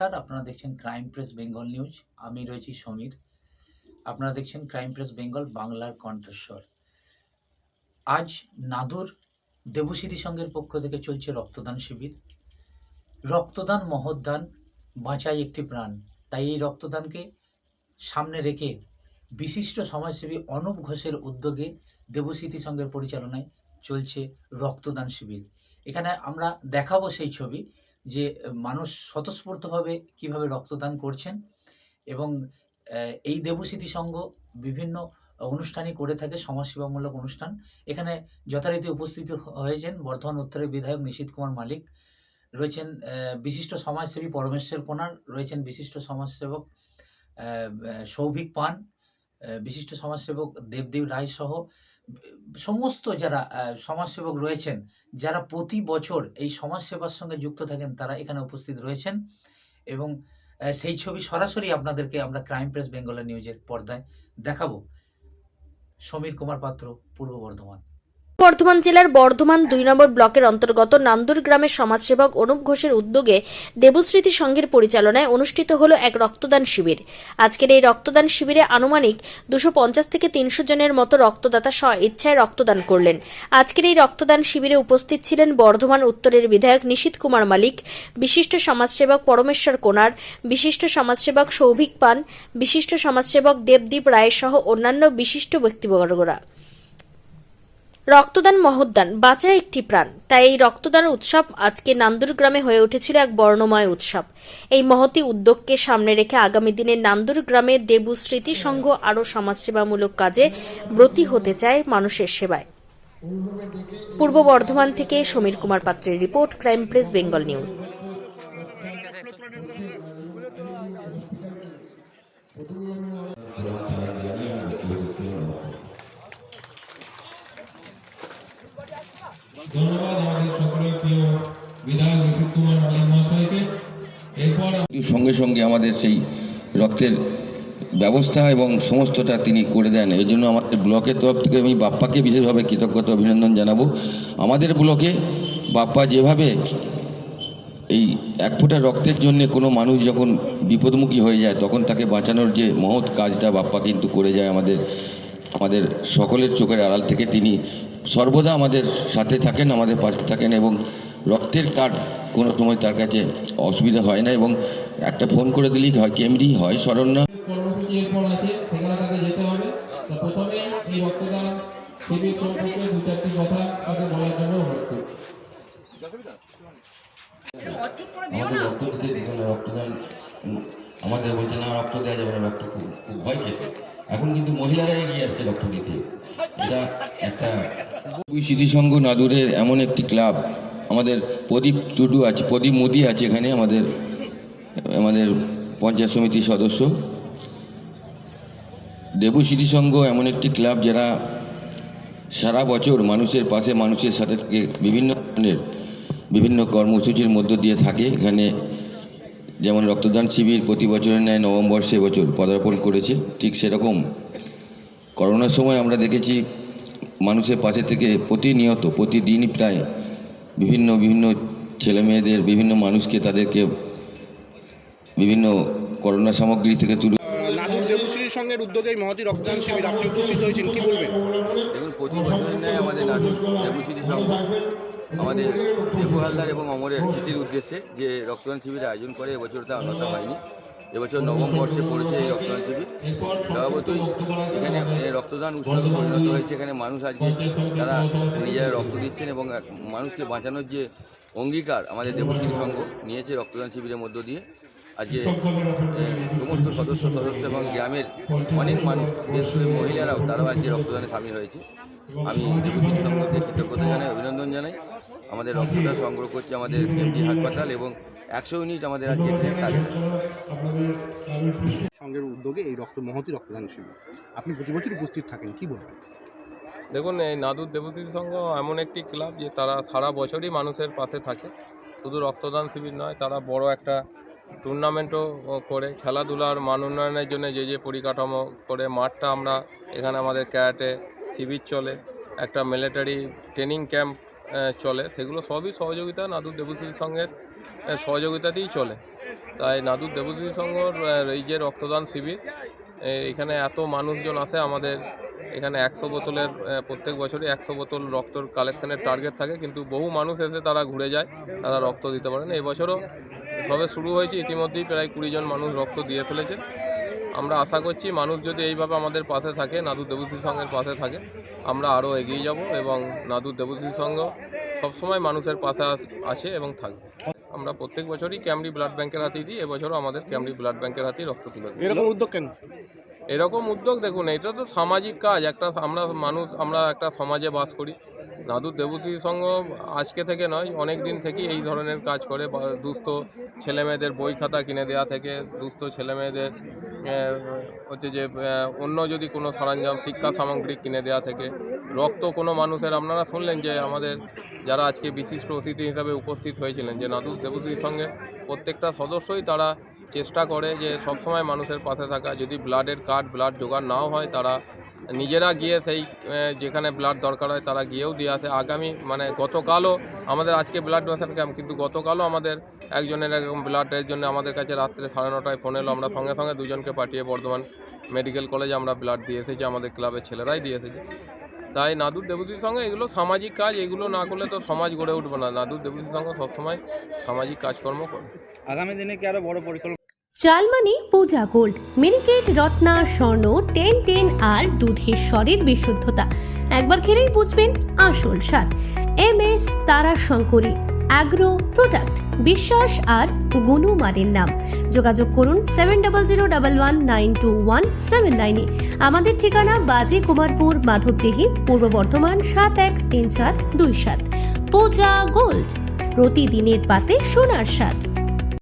নমস্কার, আপনারা দেখছেন ক্রাইম প্রেস বেঙ্গল নিউজ। আমি রয়েছি সমীর। আপনারা দেখছেন ক্রাইম প্রেস বেঙ্গল বাংলার কণ্ঠস্বর। আজ নাদুর দেবস্মৃতি সংঘের পক্ষ থেকে চলছে রক্তদান শিবির। রক্তদান মহৎদান, বাঁচাই একটি প্রাণ। তাই এই রক্তদানকে সামনে রেখে বিশিষ্ট সমাজসেবী অনুপ ঘোষের উদ্যোগে দেবস্মৃতি সংঘের পরিচালনায় চলছে রক্তদান শিবির। এখানে আমরা দেখাবো সেই ছবি যে মানুষ স্বতঃস্ফূর্তভাবে কিভাবে রক্তদান করছেন এবং এই দেবস্মৃতি সংঘ বিভিন্ন অনুষ্ঠানই করে থাকে, সমাজসেবামূলক অনুষ্ঠান। এখানে যথারীতি উপস্থিত হয়েছেন বর্ধমান উত্তরের বিধায়ক নিশীথ কুমার মালিক, রয়েছেন বিশিষ্ট সমাজসেবী পরমেশ্বর কোনার, রয়েছেন বিশিষ্ট সমাজসেবক সৌভিক পান, বিশিষ্ট সমাজসেবক দেবদেব রায় সহ সমস্ত যারা সমাজসেবক রয়েছেন, যারা প্রতি বছর এই সমাজসেবার সঙ্গে যুক্ত থাকেন, তারা এখানে উপস্থিত রয়েছেন। এবং সেই ছবি সরাসরি আপনাদেরকে আমরা ক্রাইম প্রেস বেঙ্গল নিউজের পর্দায় দেখাবো। সমীর কুমার পাত্র, পূর্ব বর্ধমান। বর্ধমান জেলার বর্ধমান ২ নম্বর ব্লকের অন্তর্গত নান্দুর গ্রামের সমাজসেবক অনুপ ঘোষের উদ্যোগে দেবস্মৃতি সংঘের পরিচালনায় অনুষ্ঠিত হলো এক রক্তদান শিবির। আজকের এই রক্তদান শিবিরে আনুমানিক 250 থেকে 300 জনের মতো রক্তদাতা স্ব ইচ্ছায় রক্তদান করলেন। আজকের এই রক্তদান শিবিরে উপস্থিত ছিলেন বর্ধমান উত্তরের বিধায়ক নিশীথ কুমার মালিক, বিশিষ্ট সমাজসেবক পরমেশ্বর কোনার, বিশিষ্ট সমাজসেবক সৌভিক পান, বিশিষ্ট সমাজসেবক দেবদীপ রায় সহ অন্যান্য বিশিষ্ট ব্যক্তিবর্গরা। রক্তদান মহৎদান, বাঁচা একটি প্রাণ। তাই এই রক্তদান উৎসব আজকে নান্দুর গ্রামে হয়ে উঠেছিল এক বর্ণময় উৎসব। এই মহতী উদ্যোগকে সামনে রেখে আগামী দিনে নান্দুর গ্রামে দেবস্মৃতি সংঘ আরও সমাজসেবামূলক কাজে ব্রতী হতে চায় মানুষের সেবায়। পূর্ব বর্ধমান থেকে সমীর কুমার পাত্রের report, crime press Bengal news. ধন্যবাদ আমাদের সকলের প্রিয় বিধায়ক নিশীথ কুমার মালিক মহাশয়কে। এরপর সঙ্গে সঙ্গে আমাদের সেই রক্তের ব্যবস্থা এবং সমস্তটা তিনি করে দেন। এই জন্য আমাদের ব্লকের তরফ থেকে আমি বাপ্পাকে বিশেষভাবে কৃতজ্ঞতা অভিনন্দন জানাবো। আমাদের ব্লকে বাপ্পা যেভাবে এই এক ফোঁটা রক্তের জন্য কোনো মানুষ যখন বিপদমুখী হয়ে যায়, তখন তাকে বাঁচানোর যে মহৎ কাজটা বাপ্পা কিন্তু করে যায় আমাদের সকলের চোখের আড়াল থেকে। তিনি সর্বদা আমাদের সাথে থাকেন, আমাদের পাশে থাকেন এবং রক্তের কার্ড কোনো সময় তার কাছে অসুবিধা হয় না এবং একটা ফোন করে দিলেই হয়, কেমরি হয় শরণ্যা কর্মসূচি এরপর আছে, সেখানে তাকে যেতে হবে। তো প্রথমে এই রক্তদান শিবির সম্পর্কে 2-4টি কথা তাকে বলার জন্য অনুরোধ করছি। আমাদের রক্ত দিতে রক্তদান আমাদের বলছে না রক্ত দেওয়া যাবে না, রক্ত খুব ভয় খেতে। এখন কিন্তু মহিলারা এগিয়ে আসছে রক্ত দিতে। এটা একটা স্মৃতিসংঘ নাদুরের এমন একটি ক্লাব। আমাদের প্রদীপ টুডু আছে, প্রদীপ মোদি আছে এখানে, আমাদের পঞ্চায়েত সমিতির সদস্য। দেবস্মৃতি সংঘ এমন একটি ক্লাব যারা সারা বছর মানুষের পাশে, মানুষের সাথে বিভিন্ন কর্মসূচির মধ্য দিয়ে থাকে। এখানে যেমন রক্তদান শিবির প্রতি বছরের ন্যায় নভেম্বর সে বছর পদার্পণ করেছে, ঠিক সেরকম করোনার সময় আমরা দেখেছি মানুষের পাশে থেকে প্রতিদিনই প্রায় বিভিন্ন ছেলে মেয়েদের, বিভিন্ন মানুষকে, তাদেরকে বিভিন্ন করোনা সামগ্রী থেকে তুলে। নাদুর দেবস্মৃতি সংঘের উদ্যোগে মহতী রক্তদান শিবির আপনি উপস্থিত হয়েছেন, কি বলবেন? দেখুন, প্রতি বছরের ন্যায় আমাদের নাদুর দেবস্মৃতি সংঘ আমাদের দেবু হালদার এবং অমরের স্মৃতির উদ্দেশ্যে যে রক্তদান শিবির আয়োজন করে, এবছর তা অন্যথা হয়নি। এবছর নবম বর্ষে পড়েছে এই রক্তদান শিবির। স্বভাবতই এখানে রক্তদান উৎসবে পরিণত হয়েছে। এখানে মানুষ আজকে তারা নিজেরা রক্ত দিচ্ছেন এবং মানুষকে বাঁচানোর যে অঙ্গীকার আমাদের দেবস্মৃতি সংঘ নিয়েছে রক্তদান শিবিরের মধ্য দিয়ে। আজকে সমস্ত সদস্য এবং গ্রামের অনেক মানুষ, বিশেষ করে মহিলারাও, তারাও আজকে রক্তদানে সামিল হয়েছে। আমি দেবস্মৃতি সংঘকে কৃতজ্ঞতা জানাই, অভিনন্দন জানাই। আমাদের রক্তটা সংগ্রহ করছে আমাদের কেমজি হাসপাতাল এবং 100 ইউনিট আমাদের আজকে এখানে কাজ আছে। সংঘের উদ্যোগে এই মহতী রক্তদান শিবির আপনি প্রতি বছর উপস্থিত থাকেন, কি বলবেন? দেখুন, এই নাদুর দেবস্মৃতি সংঘ এমন একটি ক্লাব যে তারা সারা বছরই মানুষের পাশে থাকে। শুধু রক্তদান শিবির নয়, তারা বড় একটা টুর্নামেন্টও করে, খেলাধুলার মান উন্নয়নের জন্য যে পরিকাঠামো করে, মাঠটা আমরা এখানে আমাদের ক্যারাটে শিবির চলে, একটা মিলিটারি ট্রেনিং ক্যাম্প চলে, সেগুলো সবই সহযোগিতা নাদুর দেবস্মৃতি সংঘের সহযোগিতাতেই চলে। তাই নাদুর দেবশ্রী সংঘর এই যে রক্তদান শিবির, এখানে এত মানুষজন আসে। আমাদের এখানে 100 বোতলের প্রত্যেক বছরই 100 বোতল রক্তর কালেকশনের টার্গেট থাকে, কিন্তু বহু মানুষ এসে তারা ঘুরে যায়, তারা রক্ত দিতে পারে না। এবছরও সবে শুরু হয়েছে, ইতিমধ্যেই প্রায় 20 জন মানুষ রক্ত দিয়ে ফেলেছে। আমরা আশা করছি মানুষ যদি এইভাবে আমাদের পাশে থাকে, নাদুর দেবশ্রী সংঘের পাশে থাকে, আমরা আরও এগিয়ে যাব এবং নাদুর দেবশ্রী সংঘ সবসময় মানুষের পাশে আছে এবং থাকবে। আমরা প্রত্যেক বছরই ক্যামরি ব্লাড ব্যাংকের হাতেই দিই, এবছরও আমাদের ক্যামরি ব্লাড ব্যাংকের হাতেই রক্ত তুলে দিই। এরকম উদ্যোগ কেন? এরকম উদ্যোগ দেখুন, এটা তো সামাজিক কাজ। আমরা একটা সমাজে বাস করি। নাদুর দেবশ্রী সংঘ আজকে থেকে নয়, অনেক দিন থেকেই এই ধরনের কাজ করে। দুস্থ ছেলেমেয়েদের বই খাতা কিনে দেওয়া থেকে দুস্থ ছেলেমেয়েদের হচ্ছে যে অন্য যদি কোনো সরঞ্জাম শিক্ষা সামগ্রী কিনে দেওয়া থেকে রক্ত কোনো মানুষের, আপনারা শুনলেন যে আমাদের যারা আজকে বিশিষ্ট অতিথি হিসাবে উপস্থিত হয়েছিলেন, যে নাদুর দেবশ্রীর সঙ্গে প্রত্যেকটা সদস্যই তারা চেষ্টা করে যে সবসময় মানুষের পাশে থাকা। যদি ব্লাডের ব্লাড জোগাড় নাও হয়, তারা নিজেরা গিয়ে সেই যেখানে ব্লাড দরকার হয় তারা গিয়েও দিয়ে আসে। গতকালও আমাদের আজকে ব্লাড ডোনেশন ক্যাম্প, কিন্তু গতকালও আমাদের একজনের এরকম ব্লাডের জন্য আমাদের কাছে রাত্রে 9:30টায় ফোন এলো। আমরা সঙ্গে সঙ্গে দুজনকে পাঠিয়ে বর্ধমান মেডিকেল কলেজে আমরা ব্লাড দিয়ে এসেছি, আমাদের ক্লাবের ছেলেরাই দিয়ে এসেছে। তাই নাদুর দেবশ্রীর সঙ্গে এগুলো সামাজিক কাজ, এগুলো না করলে তো সমাজ গড়ে উঠবে না। নাদুর দেবশ্রীর সঙ্গে সবসময় সামাজিক কাজকর্ম করে। আগামী দিনে কি আরো বড় পরিকল্পনা? চালমানি পূজা গোল্ড, মিনিকেট, রত্না, স্বর্ণ 10 আর দুধের স্বরের বিশুদ্ধতা। একবার খেলেই বুঝবেন আসল স্বাদ। MS তারা শঙ্করী অ্যাগ্রো প্রোডাক্ট, বিশ্বাস আর গুণমানের নাম। যোগাযোগ করুন 7001192179 আমাদের ঠিকানা বাজে কুমারপুর, মাধবদেহি, পূর্ব বর্ধমান 713427। পূজা গোল্ড, প্রতিদিনের পাতে সোনার স্বাদ।